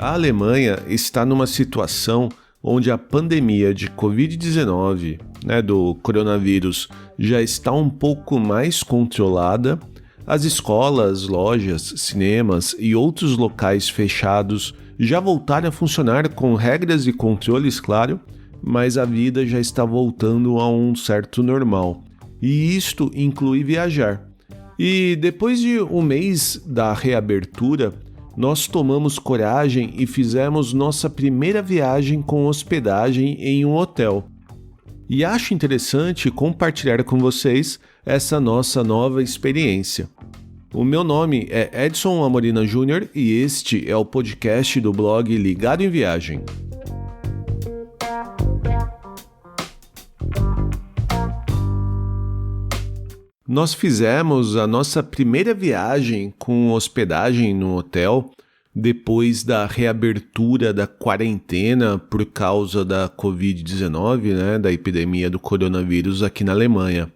A Alemanha está numa situação onde a pandemia de Covid-19, do coronavírus, já está um pouco mais controlada. As escolas, lojas, cinemas e outros locais fechados já voltaram a funcionar com regras e controles, claro, mas a vida já está voltando a um certo normal. E isto inclui viajar. E depois de um mês da reabertura, nós tomamos coragem e fizemos nossa primeira viagem com hospedagem em um hotel. E acho interessante compartilhar com vocês essa nossa nova experiência. O meu nome é Edson Amorina Júnior e este é o podcast do blog Ligado em Viagem. Nós fizemos a nossa primeira viagem com hospedagem no hotel depois da reabertura da quarentena por causa da Covid-19, da epidemia do coronavírus aqui na Alemanha.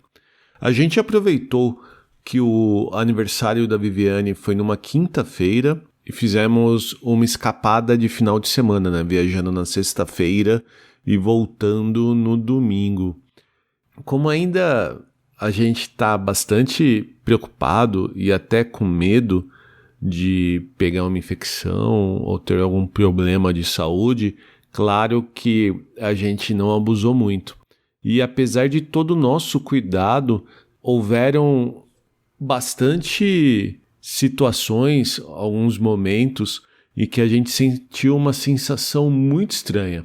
A gente aproveitou que o aniversário da Viviane foi numa quinta-feira e fizemos uma escapada de final de semana, viajando na sexta-feira e voltando no domingo. Como ainda a gente está bastante preocupado e até com medo de pegar uma infecção ou ter algum problema de saúde, claro que a gente não abusou muito. E apesar de todo o nosso cuidado, houveram bastante situações, alguns momentos, em que a gente sentiu uma sensação muito estranha.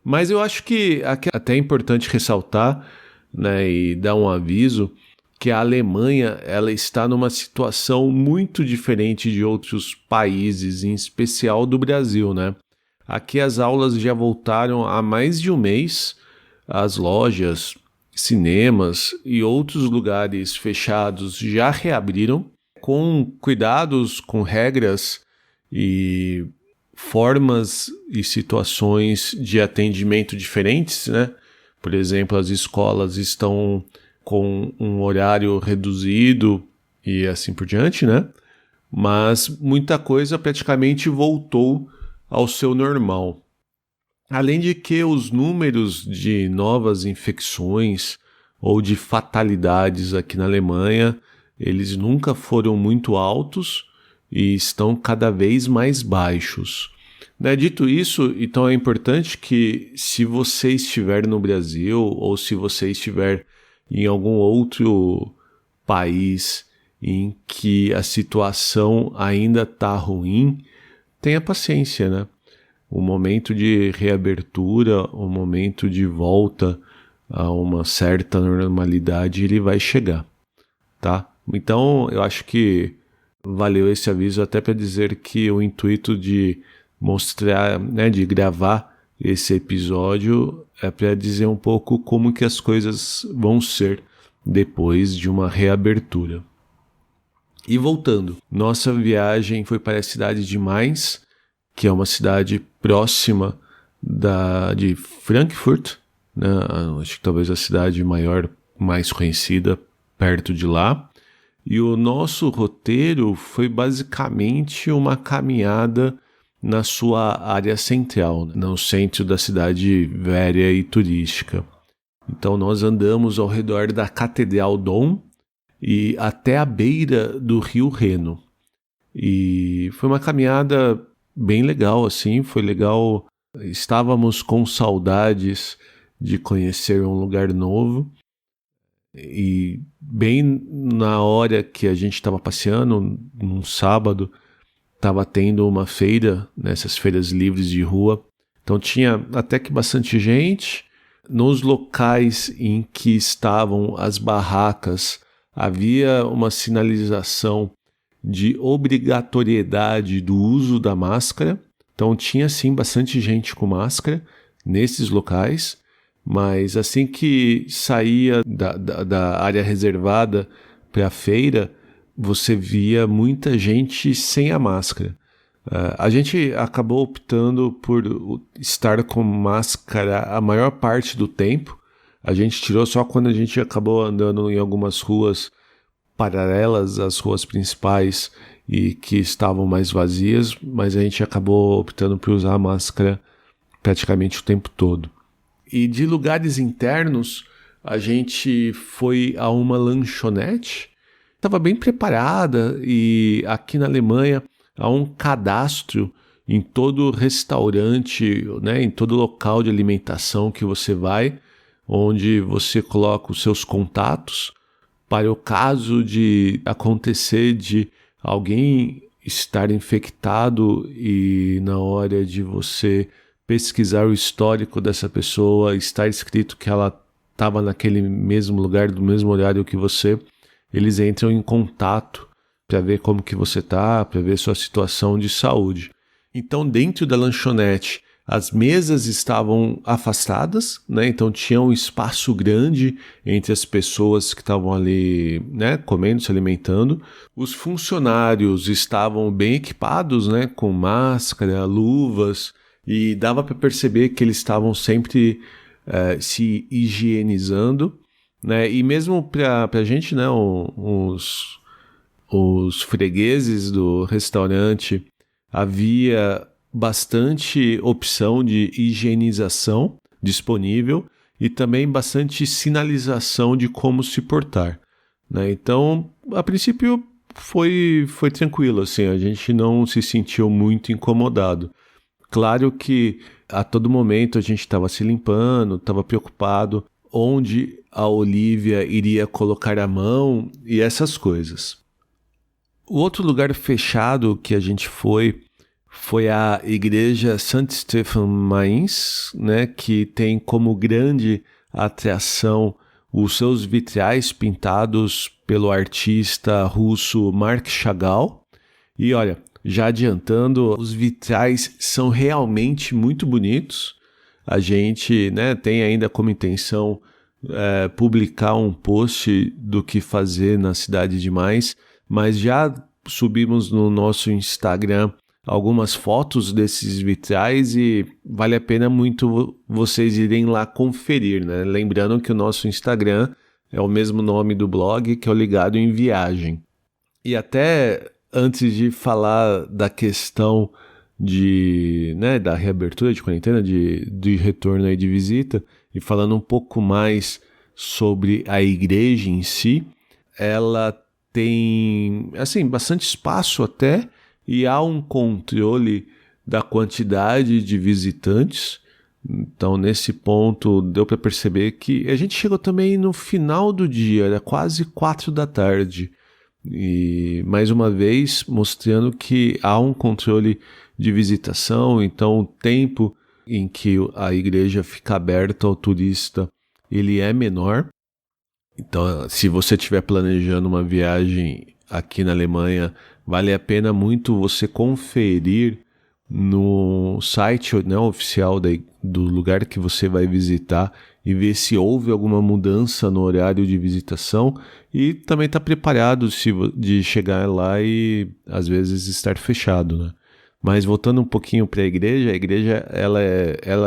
Mas eu acho que até é importante ressaltar, e dar um aviso que a Alemanha ela está numa situação muito diferente de outros países, em especial do Brasil. Aqui as aulas já voltaram há mais de um mês, as lojas, cinemas e outros lugares fechados já reabriram, com cuidados, com regras e formas e situações de atendimento diferentes, Por exemplo, as escolas estão com um horário reduzido e assim por diante, Mas muita coisa praticamente voltou ao seu normal. Além de que os números de novas infecções ou de fatalidades aqui na Alemanha, eles nunca foram muito altos e estão cada vez mais baixos. Dito isso, então é importante que se você estiver no Brasil ou se você estiver em algum outro país em que a situação ainda está ruim, tenha paciência, O momento de reabertura, o momento de volta a uma certa normalidade, ele vai chegar, tá? Então, eu acho que valeu esse aviso até para dizer que o intuito de mostrar, de gravar esse episódio é para dizer um pouco como que as coisas vão ser depois de uma reabertura. E voltando, nossa viagem foi para a cidade de Mainz, que é uma cidade próxima de Frankfurt, acho que talvez a cidade maior, mais conhecida perto de lá. E o nosso roteiro foi basicamente uma caminhada na sua área central, no centro da cidade velha e turística. Então nós andamos ao redor da Catedral Dom e até a beira do rio Reno. E foi uma caminhada bem legal, foi legal. Estávamos com saudades de conhecer um lugar novo. E bem na hora que a gente estava passeando, num sábado, estava tendo uma feira, nessas feiras livres de rua. Então tinha até que bastante gente. Nos locais em que estavam as barracas, havia uma sinalização de obrigatoriedade do uso da máscara. Então tinha sim bastante gente com máscara nesses locais. Mas assim que saía da área reservada para a feira, você via muita gente sem a máscara. A gente acabou optando por estar com máscara a maior parte do tempo. A gente tirou só quando a gente acabou andando em algumas ruas paralelas às ruas principais e que estavam mais vazias, mas a gente acabou optando por usar a máscara praticamente o tempo todo. E de lugares internos, a gente foi a uma lanchonete, estava bem preparada, e aqui na Alemanha há um cadastro em todo restaurante, né, em todo local de alimentação que você vai, onde você coloca os seus contatos para o caso de acontecer de alguém estar infectado e na hora de você pesquisar o histórico dessa pessoa, estar escrito que ela estava naquele mesmo lugar, do mesmo horário que você, eles entram em contato para ver como que você está, para ver sua situação de saúde. Então, dentro da lanchonete, as mesas estavam afastadas, né? Então tinha um espaço grande entre as pessoas que estavam ali, né, comendo, se alimentando. Os funcionários estavam bem equipados, né, com máscara, luvas, e dava para perceber que eles estavam sempre se higienizando, né? E mesmo para a gente, né, os fregueses do restaurante, havia bastante opção de higienização disponível e também bastante sinalização de como se portar, né? Então, a princípio foi tranquilo, assim, a gente não se sentiu muito incomodado. Claro que a todo momento a gente estava se limpando, estava preocupado onde a Olivia iria colocar a mão e essas coisas. O outro lugar fechado que a gente foi a igreja St. Stephen Mainz, né, que tem como grande atração os seus vitrais pintados pelo artista russo Marc Chagall. E olha, já adiantando, os vitrais são realmente muito bonitos. A gente, né, tem ainda como intenção publicar um post do que fazer na Cidade de Mainz, mas já subimos no nosso Instagram algumas fotos desses vitrais e vale a pena muito vocês irem lá conferir, né? Lembrando que o nosso Instagram é o mesmo nome do blog, que é o Ligado em Viagem. E até antes de falar da questão né, da reabertura de quarentena, de retorno aí de visita, e falando um pouco mais sobre a igreja em si, ela tem, assim, bastante espaço até, e há um controle da quantidade de visitantes. Então, nesse ponto, deu para perceber que a gente chegou também no final do dia, era quase 4 da tarde. E, mais uma vez, mostrando que há um controle de visitação, então o tempo em que a igreja fica aberta ao turista, ele é menor. Então, se você estiver planejando uma viagem aqui na Alemanha, vale a pena muito você conferir no site, né, oficial do lugar que você vai visitar e ver se houve alguma mudança no horário de visitação e também estar preparado de chegar lá e às vezes estar fechado, né? Mas voltando um pouquinho para a igreja ela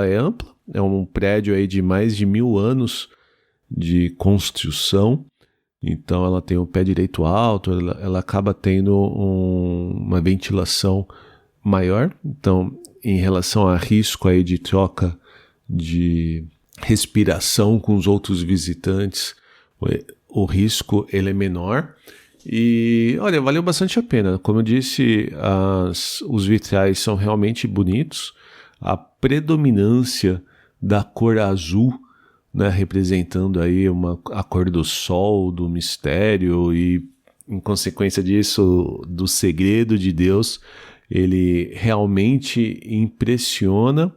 é ampla, é um prédio aí de mais de 1000 anos de construção. Então ela tem o pé direito alto, ela acaba tendo uma ventilação maior. Então, em relação a risco aí de troca de respiração com os outros visitantes, o risco ele é menor. E olha, valeu bastante a pena. Como eu disse, os vitrais são realmente bonitos. A predominância da cor azul, né, representando aí a cor do sol, do mistério e, em consequência disso, do segredo de Deus, ele realmente impressiona.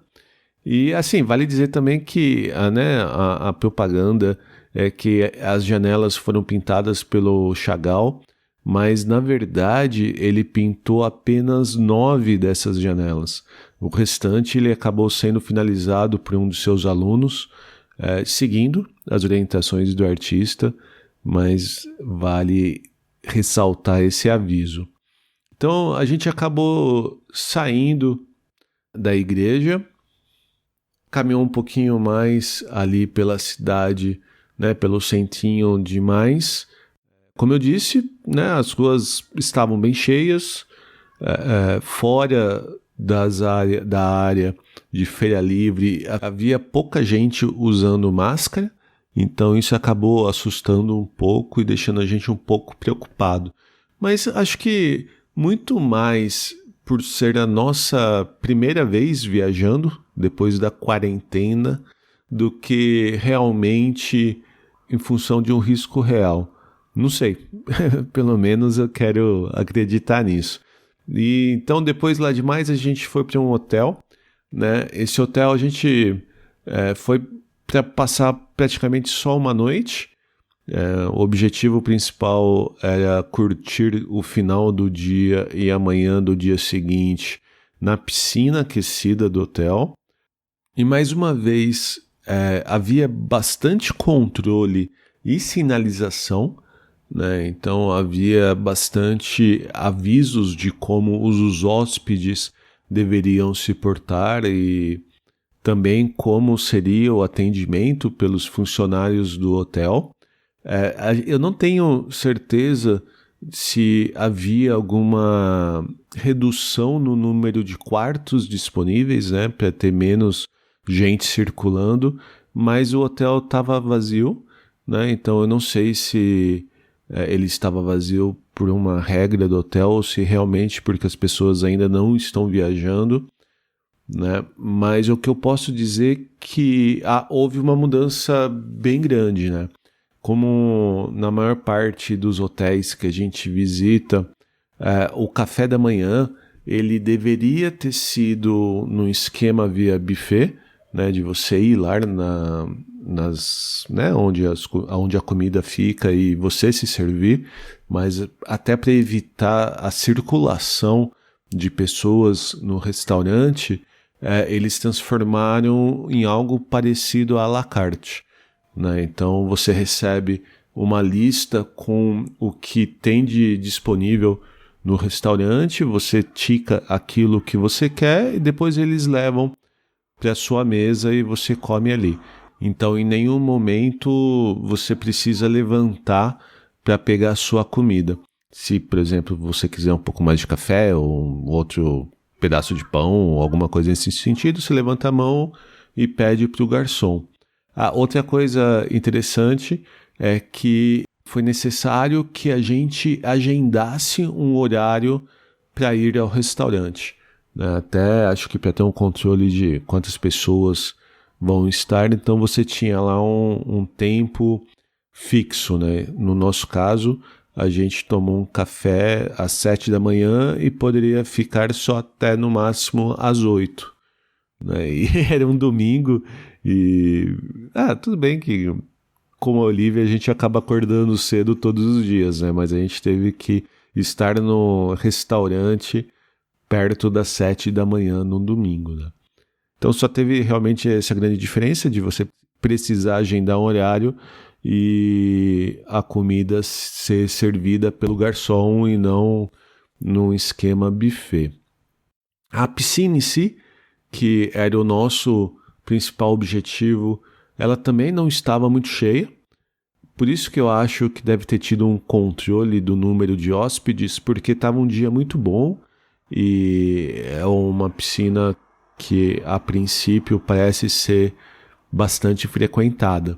E assim, vale dizer também que a propaganda é que as janelas foram pintadas pelo Chagall, mas na verdade ele pintou apenas 9 dessas janelas. O restante ele acabou sendo finalizado por um dos seus alunos, seguindo as orientações do artista, mas vale ressaltar esse aviso. Então a gente acabou saindo da igreja, caminhou um pouquinho mais ali pela cidade, né, pelo centrinho de Mainz, Como eu disse, né, as ruas estavam bem cheias, fora da área de feira livre havia pouca gente usando máscara, então isso acabou assustando um pouco e deixando a gente um pouco preocupado. Mas acho que muito mais por ser a nossa primeira vez viajando depois da quarentena do que realmente em função de um risco real. Não sei, pelo menos eu quero acreditar nisso. E então depois lá demais a gente foi para um hotel, né? Esse hotel a gente foi para passar praticamente só uma noite. O objetivo principal era curtir o final do dia e a manhã do dia seguinte na piscina aquecida do hotel. E mais uma vez havia bastante controle e sinalização, né? Então havia bastante avisos de como os hóspedes deveriam se portar e também como seria o atendimento pelos funcionários do hotel. Eu não tenho certeza se havia alguma redução no número de quartos disponíveis, né, para ter menos gente circulando, mas o hotel estava vazio, né, então eu não sei se ele estava vazio por uma regra do hotel ou se realmente porque as pessoas ainda não estão viajando, né? Mas o que eu posso dizer é que houve uma mudança bem grande, né? Como na maior parte dos hotéis que a gente visita, o café da manhã ele deveria ter sido num esquema via buffet, né, de você ir lá né, onde a comida fica e você se servir, mas até para evitar a circulação de pessoas no restaurante, eles transformaram em algo parecido à la carte, né? Então você recebe uma lista com o que tem de disponível no restaurante, você tica aquilo que você quer e depois eles levam para a sua mesa e você come ali. Então em nenhum momento você precisa levantar para pegar a sua comida. Se, por exemplo, você quiser um pouco mais de café ou um outro pedaço de pão ou alguma coisa nesse sentido, você levanta a mão e pede para o garçom. Outra coisa interessante é que foi necessário que a gente agendasse um horário para ir ao restaurante, né? Até acho que para ter um controle de quantas pessoas vão estar, então você tinha lá um tempo fixo, né? No nosso caso, a gente tomou um café às 7 da manhã e poderia ficar só até no máximo às 8. Né? E era um domingo e tudo bem que como a Olivia a gente acaba acordando cedo todos os dias, né? Mas a gente teve que estar no restaurante perto das 7 da manhã no domingo, né? Então só teve realmente essa grande diferença de você precisar agendar um horário e a comida ser servida pelo garçom e não num esquema buffet. A piscina em si, que era o nosso principal objetivo, ela também não estava muito cheia. Por isso que eu acho que deve ter tido um controle do número de hóspedes, porque estava um dia muito bom e é uma piscina que a princípio parece ser bastante frequentada,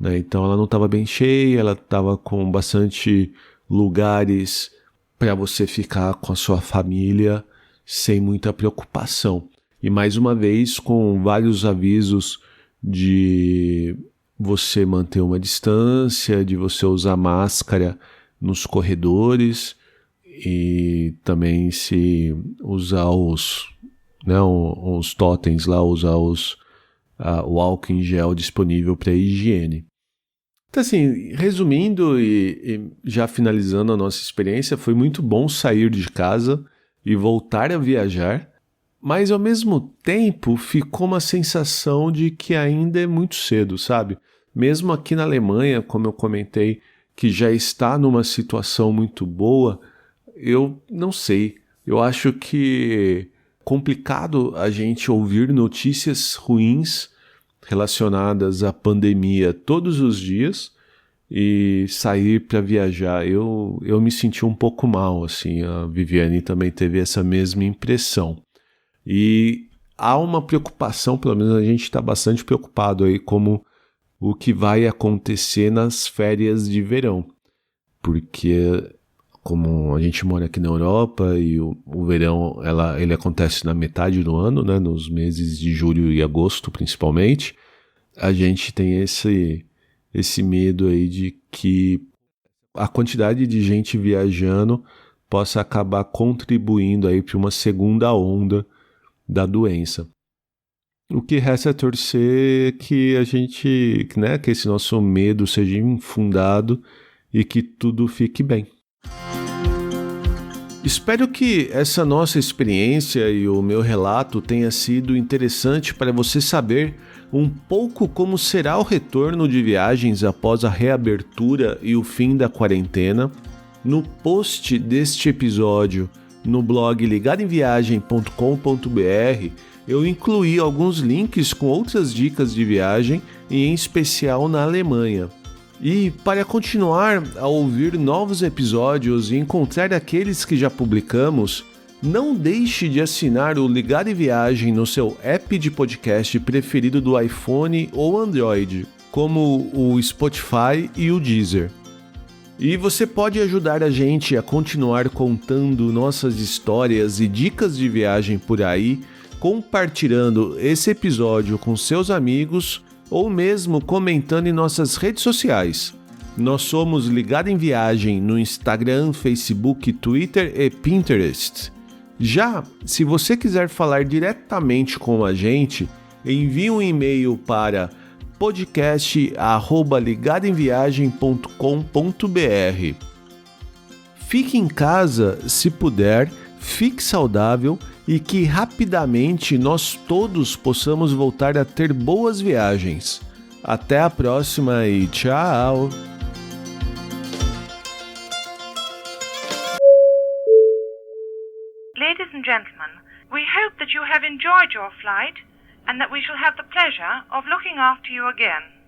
né? Então ela não estava bem cheia, ela estava com bastante lugares para você ficar com a sua família sem muita preocupação. E mais uma vez com vários avisos de você manter uma distância, de você usar máscara nos corredores e também se usar os totens lá, usar o álcool em gel disponível para higiene. Então assim, resumindo e já finalizando a nossa experiência, foi muito bom sair de casa e voltar a viajar, mas ao mesmo tempo ficou uma sensação de que ainda é muito cedo, sabe? Mesmo aqui na Alemanha, como eu comentei, que já está numa situação muito boa, eu não sei. Eu acho que é complicado a gente ouvir notícias ruins relacionadas à pandemia todos os dias e sair para viajar. Eu me senti um pouco mal, assim, a Viviane também teve essa mesma impressão. E há uma preocupação, pelo menos a gente está bastante preocupado aí como o que vai acontecer nas férias de verão, porque como a gente mora aqui na Europa e o verão ele acontece na metade do ano, né, nos meses de julho e agosto principalmente, a gente tem esse medo aí de que a quantidade de gente viajando possa acabar contribuindo aí para uma segunda onda da doença. O que resta é torcer que a gente, né, que esse nosso medo seja infundado e que tudo fique bem. Espero que essa nossa experiência e o meu relato tenha sido interessante para você saber um pouco como será o retorno de viagens após a reabertura e o fim da quarentena. No post deste episódio, no blog ligadoemviagem.com.br, eu incluí alguns links com outras dicas de viagem, e em especial na Alemanha. E para continuar a ouvir novos episódios e encontrar aqueles que já publicamos, não deixe de assinar o Ligado em Viagem no seu app de podcast preferido do iPhone ou Android, como o Spotify e o Deezer. E você pode ajudar a gente a continuar contando nossas histórias e dicas de viagem por aí, compartilhando esse episódio com seus amigos ou mesmo comentando em nossas redes sociais. Nós somos Ligado em Viagem no Instagram, Facebook, Twitter e Pinterest. Já, se você quiser falar diretamente com a gente, envie um e-mail para podcast@ligadoemviagem.com.br. Fique em casa se puder, fique saudável e que rapidamente nós todos possamos voltar a ter boas viagens. Até a próxima e tchau! Ladies and gentlemen, we hope that you have enjoyed your flight and that we shall have the pleasure of looking after you again.